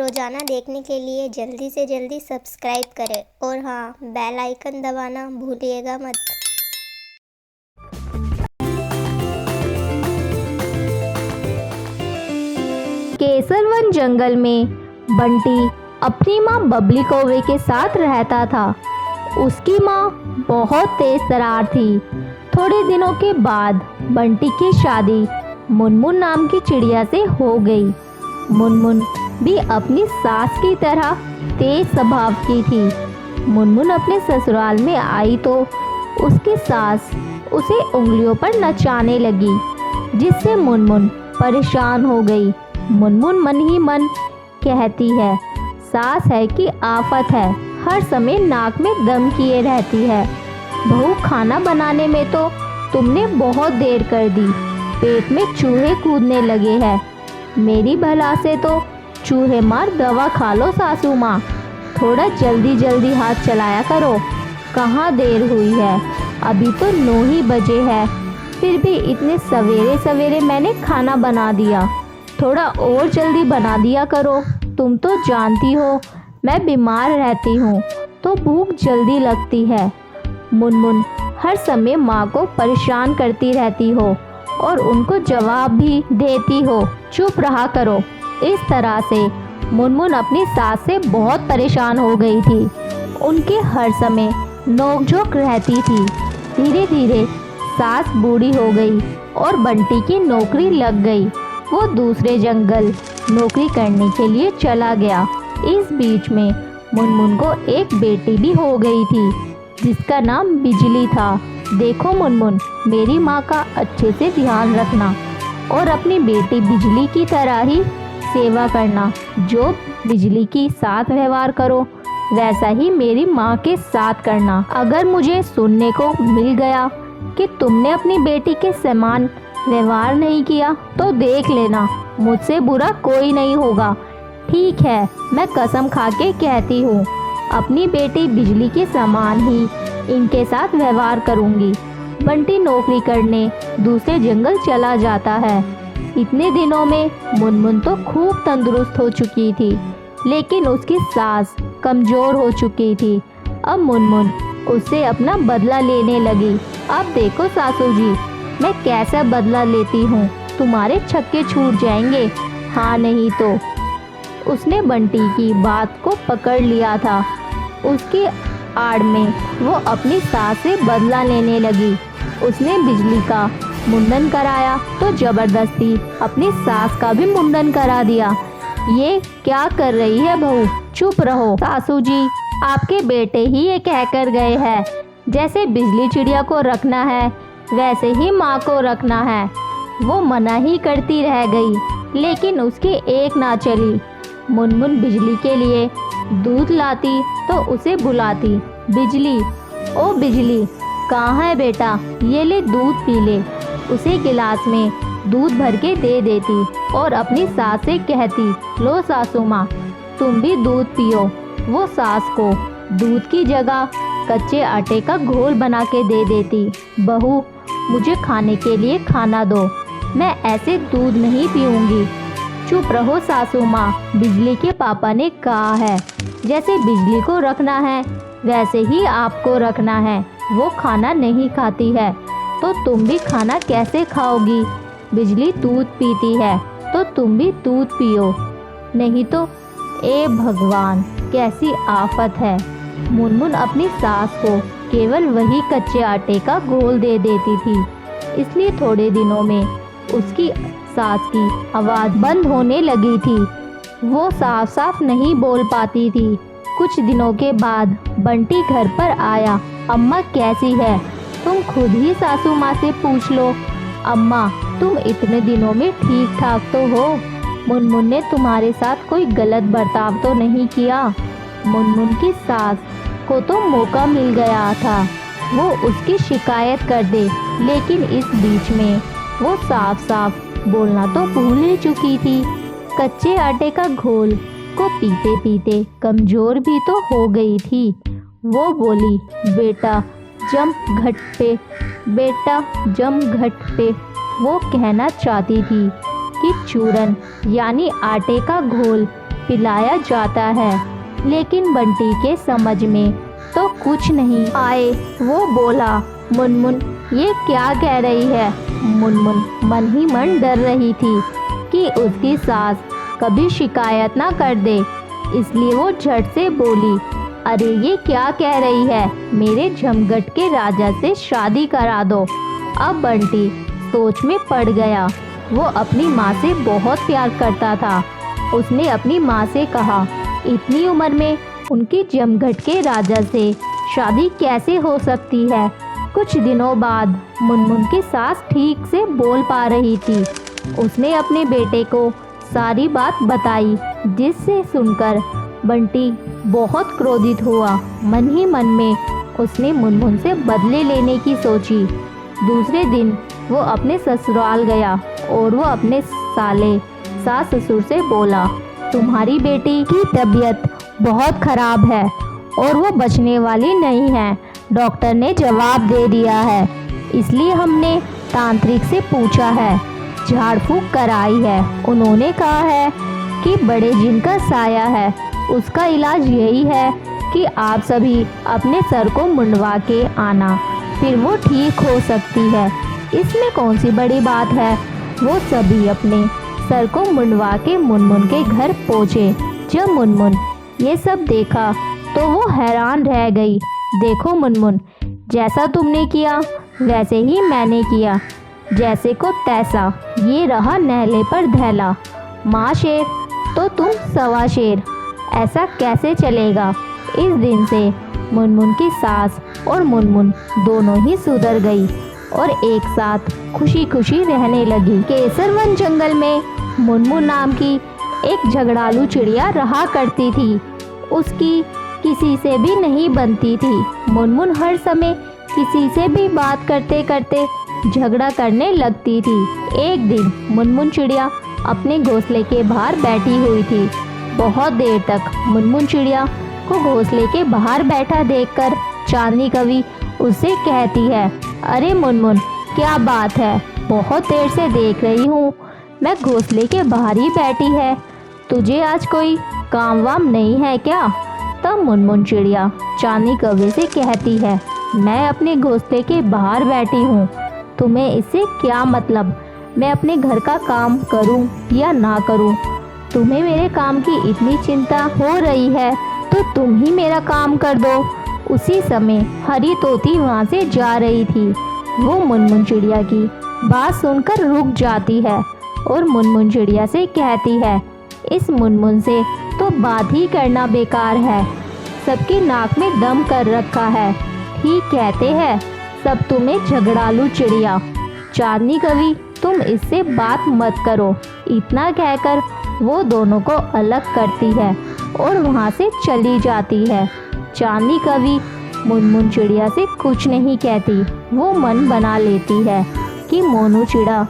रोज़ाना देखने के लिए जल्दी से जल्दी सब्सक्राइब करें और हाँ, बेल आइकन दबाना भूलिएगा मत। केसरवन जंगल में बंटी अपनी माँ बबली कौवे के साथ रहता था। उसकी माँ बहुत तेज तर्रार थी। थोड़े दिनों के बाद बंटी की शादी मुनमुन नाम की चिड़िया से हो गई। मुनमुन भी अपनी सास की तरह तेज स्वभाव की थी। मुनमुन अपने ससुराल में आई तो उसकी सास उसे उंगलियों पर नचाने लगी, जिससे मुनमुन परेशान हो गई। मुनमुन मन ही मन कहती है, सास है कि आफत है, हर समय नाक में दम किए रहती है। बहू, खाना बनाने में तो तुमने बहुत देर कर दी, पेट में चूहे कूदने लगे हैं। मेरी भला से तो चूहे मार दवा खा लो सासू माँ, थोड़ा जल्दी जल्दी हाथ चलाया करो। कहाँ देर हुई है, अभी तो 9 ही बजे है, फिर भी इतने सवेरे सवेरे मैंने खाना बना दिया, थोड़ा और जल्दी बना दिया करो। तुम तो जानती हो मैं बीमार रहती हूँ तो भूख जल्दी लगती है। मुनमुन हर समय माँ को परेशान करती रहती हो और उनको जवाब भी देती हो। चुप रहा करो। इस तरह से मुनमुन अपनी सास से बहुत परेशान हो गई थी। उनके हर समय नोकझोंक रहती थी। धीरे धीरे सास बूढ़ी हो गई और बंटी की नौकरी लग गई। वो दूसरे जंगल नौकरी करने के लिए चला गया। इस बीच में मुनमुन को एक बेटी भी हो गई थी, जिसका नाम बिजली था। देखो मुनमुन, मेरी माँ का अच्छे से ध्यान रखना और अपनी बेटी बिजली की तरह ही सेवा करना। जो बिजली के साथ व्यवहार करो वैसा ही मेरी माँ के साथ करना। अगर मुझे सुनने को मिल गया कि तुमने अपनी बेटी के समान व्यवहार नहीं किया तो देख लेना, मुझसे बुरा कोई नहीं होगा। ठीक है, मैं कसम खा के कहती हूँ, अपनी बेटी बिजली के समान ही इनके साथ व्यवहार करूँगी। बंटी नौकरी करने दूसरे जंगल चला जाता है। इतने दिनों में मुनमुन तो खूब तंदुरुस्त हो चुकी थी, लेकिन उसकी सास कमज़ोर हो चुकी थी। अब मुनमुन उससे अपना बदला लेने लगी। अब देखो सासू जी, मैं कैसा बदला लेती हूँ, तुम्हारे छक्के छूट जाएंगे। हाँ नहीं तो। उसने बंटी की बात को पकड़ लिया था। उसकी आड़ में वो अपनी सास से बदला लेने लगी। उसने बिजली का मुंडन कराया तो जबरदस्ती अपनी सास का भी मुंडन करा दिया। ये क्या कर रही है बहू, चुप रहो। सासू जी, आपके बेटे ही ये कह कर गए हैं, जैसे बिजली चिड़िया को रखना है वैसे ही माँ को रखना है। वो मना ही करती रह गई, लेकिन उसकी एक ना चली। मुनमुन बिजली के लिए दूध लाती तो उसे बुलाती, बिजली, ओ बिजली, कहाँ है बेटा, ये ले दूध पी ले। उसे गिलास में दूध भर के दे देती और अपनी सास से कहती, लो सासू माँ, तुम भी दूध पियो। वो सास को दूध की जगह कच्चे आटे का घोल बना के दे देती। बहू, मुझे खाने के लिए खाना दो, मैं ऐसे दूध नहीं पीऊँगी। चुप रहो सासू माँ, बिजली के पापा ने कहा है, जैसे बिजली को रखना है वैसे ही आपको रखना है। वो खाना नहीं खाती है तो तुम भी खाना कैसे खाओगी। बिजली दूध पीती है तो तुम भी दूध पियो, नहीं तो। ए भगवान, कैसी आफत है। मुनमुन अपनी सास को केवल वही कच्चे आटे का घोल दे देती थी, इसलिए थोड़े दिनों में उसकी सास की आवाज़ बंद होने लगी थी। वो साफ साफ नहीं बोल पाती थी। कुछ दिनों के बाद बंटी घर पर आया। अम्मा कैसी है, तुम खुद ही सासू माँ से पूछ लो। अम्मा, तुम इतने दिनों में ठीक ठाक तो हो? मुनमुन ने तुम्हारे साथ कोई गलत बर्ताव तो नहीं किया? मुनमुन की सास को तो मौका मिल गया था वो उसकी शिकायत कर दे, लेकिन इस बीच में वो साफ साफ बोलना तो भूल ही चुकी थी। कच्चे आटे का घोल को पीते पीते कमज़ोर भी तो हो गई थी। वो बोली, बेटा जंप घट पे, बेटा जंप घट पे। वो कहना चाहती थी कि चूरन यानी आटे का घोल पिलाया जाता है। लेकिन बंटी के समझ में तो कुछ नहीं आए। वो बोला, मुनमुन ये क्या कह रही है। मुनमुन मन ही मन डर रही थी कि उसकी सास कभी शिकायत ना कर दे, इसलिए वो झट से बोली, अरे ये क्या कह रही है, मेरे जमघट के राजा से शादी करा दो। अब बंटी सोच में पड़ गया। वो अपनी माँ से बहुत प्यार करता था। उसने अपनी माँ से कहा, इतनी उम्र में उनकी जमघट के राजा से शादी कैसे हो सकती है। कुछ दिनों बाद मुनमुन की सास ठीक से बोल पा रही थी। उसने अपने बेटे को सारी बात बताई, जिससे सुनकर बंटी बहुत क्रोधित हुआ। मन ही मन में उसने मुनमुन से बदले लेने की सोची। दूसरे दिन वो अपने ससुराल गया और वो अपने साले सास ससुर से बोला, तुम्हारी बेटी की तबीयत बहुत खराब है और वो बचने वाली नहीं है। डॉक्टर ने जवाब दे दिया है, इसलिए हमने तांत्रिक से पूछा है, झाड़ फूंक कराई है। उन्होंने कहा है कि बड़े जिन का साया है, उसका इलाज यही है कि आप सभी अपने सर को मुंडवा के आना, फिर वो ठीक हो सकती है। इसमें कौन सी बड़ी बात है। वो सभी अपने सर को मुंडवा के मुनमुन के घर पहुँचे। जब मुनमुन ये सब देखा तो वो हैरान रह गई। देखो मुनमुन, जैसा तुमने किया वैसे ही मैंने किया, जैसे को तैसा, ये रहा नहले पर धैला। माँ शेर तो तुम सवा शेर, ऐसा कैसे चलेगा। इस दिन से मुनमुन की सास और मुनमुन दोनों ही सुधर गई और एक साथ खुशी खुशी रहने लगी। केसरवन जंगल में मुनमुन नाम की एक झगड़ालू चिड़िया रहा करती थी। उसकी किसी से भी नहीं बनती थी। मुनमुन हर समय किसी से भी बात करते करते झगड़ा करने लगती थी। एक दिन मुनमुन चिड़िया अपने घोंसले के बाहर बैठी हुई थी। बहुत देर तक मुनमुन चिड़िया को घोंसले के बाहर बैठा देखकर चांदनी कवि उससे कहती है, अरे मुनमुन क्या बात है, बहुत देर से देख रही हूँ मैं घोंसले के बाहर ही बैठी है, तुझे आज कोई काम वाम नहीं है क्या। तब मुनमुन चिड़िया चांदनी कौवे से कहती है, मैं अपने घोंसले के बाहर बैठी हूँ, तुम्हें इससे क्या मतलब, मैं अपने घर का काम करूँ या ना करूँ। तुम्हें मेरे काम की इतनी चिंता हो रही है तो तुम ही मेरा काम कर दो। उसी समय हरी तोती वहाँ से जा रही थी। वो मुनमुन चिड़िया की बात सुनकर रुक जाती है और मुनमुन चिड़िया से कहती है, इस मुनमुन से तो बात ही करना बेकार है, सबकी नाक में दम कर रखा है। ठीक कहते हैं सब तुम्हें झगड़ालू चिड़िया। चांदनी कवि तुम इससे बात मत करो। इतना कहकर वो दोनों को अलग करती है और वहाँ से चली जाती है। चांदनी कवि मुनमुन चिड़िया से कुछ नहीं कहती। वो मन बना लेती है कि मोनू चिड़ा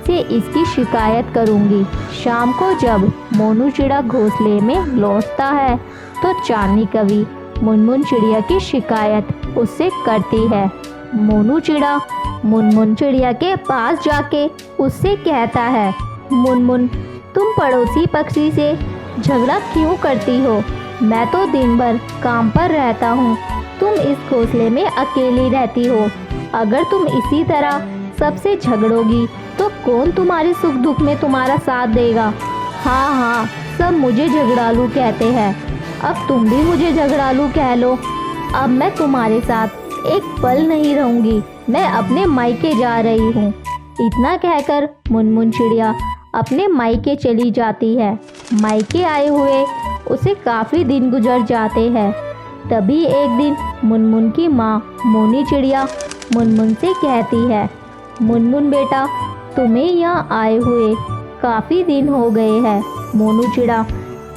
से इसकी शिकायत करूँगी। शाम को जब मोनू चिड़ा घोंसले में लौटता है तो चांदनी कवि मुनमुन चिड़िया की शिकायत उससे करती है। मोनू चिड़ा मुनमुन चिड़िया के पास जाके उससे कहता है, मुनमुन तुम पड़ोसी पक्षी से झगड़ा क्यों करती हो, मैं तो दिन भर काम पर रहता हूँ, तुम इस घोंसले में अकेली रहती हो। अगर तुम इसी तरह सबसे झगड़ोगी तो कौन तुम्हारे सुख दुख में तुम्हारा साथ देगा। हाँ हाँ, सब मुझे झगड़ालू कहते हैं, अब तुम भी मुझे झगड़ालू कह लो। अब मैं तुम्हारे साथ एक पल नहीं रहूँगी, मैं अपने मायके जा रही हूँ। इतना कहकर मुनमुन चिड़िया अपने मायके चली जाती है। मायके आए हुए उसे काफ़ी दिन गुजर जाते हैं। तभी एक दिन मुनमुन की माँ मोनी चिड़िया मुनमुन से कहती है, मुनमुन बेटा तुम्हें यहाँ आए हुए काफ़ी दिन हो गए हैं। मोनू चिड़ा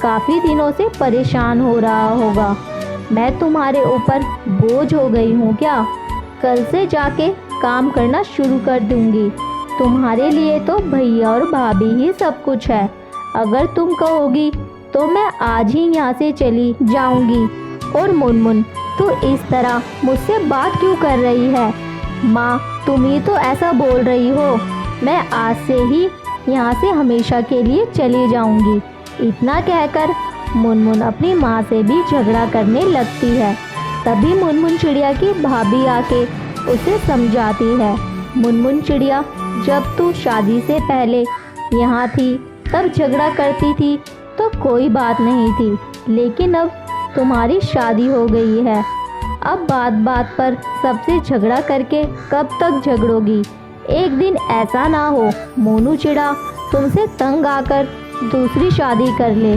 काफ़ी दिनों से परेशान हो रहा होगा, मैं तुम्हारे ऊपर बोझ हो गई हूँ क्या। कल से जाके काम करना शुरू कर दूँगी, तुम्हारे लिए तो भैया और भाभी ही सब कुछ है। अगर तुम कहोगी तो मैं आज ही यहाँ से चली जाऊँगी। और मुनमुन तू इस तरह मुझसे बात क्यों कर रही है, माँ तुम ही तो ऐसा बोल रही हो, मैं आज से ही यहाँ से हमेशा के लिए चली जाऊँगी। इतना कहकर मुनमुन अपनी माँ से भी झगड़ा करने लगती है। तभी मुनमुन चिड़िया की भाभी आके उसे समझाती है, मुनमुन चिड़िया, जब तू शादी से पहले यहाँ थी तब झगड़ा करती थी तो कोई बात नहीं थी, लेकिन अब तुम्हारी शादी हो गई है, अब बात बात पर सबसे झगड़ा करके कब तक झगड़ोगी। एक दिन ऐसा ना हो मोनू चिड़ा तुमसे तंग आकर दूसरी शादी कर ले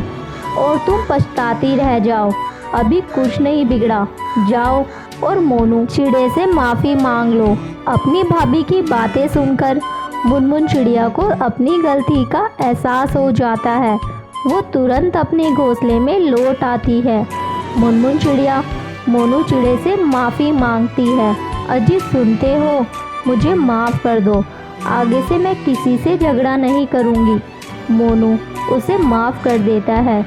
और तुम पछताती रह जाओ। अभी कुछ नहीं बिगड़ा, जाओ और मोनू चिड़े से माफ़ी मांग लो। अपनी भाभी की बातें सुनकर मुनमुन चिड़िया को अपनी गलती का एहसास हो जाता है। वो तुरंत अपने घोंसले में लौट आती है। मुनमुन चिड़िया मोनू चिड़े से माफ़ी मांगती है, अजी सुनते हो, मुझे माफ़ कर दो, आगे से मैं किसी से झगड़ा नहीं करूँगी। मोनू उसे माफ़ कर देता है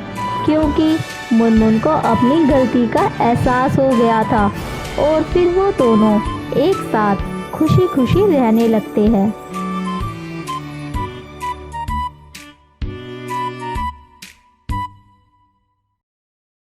क्योंकि मुनमुन को अपनी गलती का एहसास हो गया था और फिर वो दोनों एक साथ खुशी खुशी रहने लगते हैं।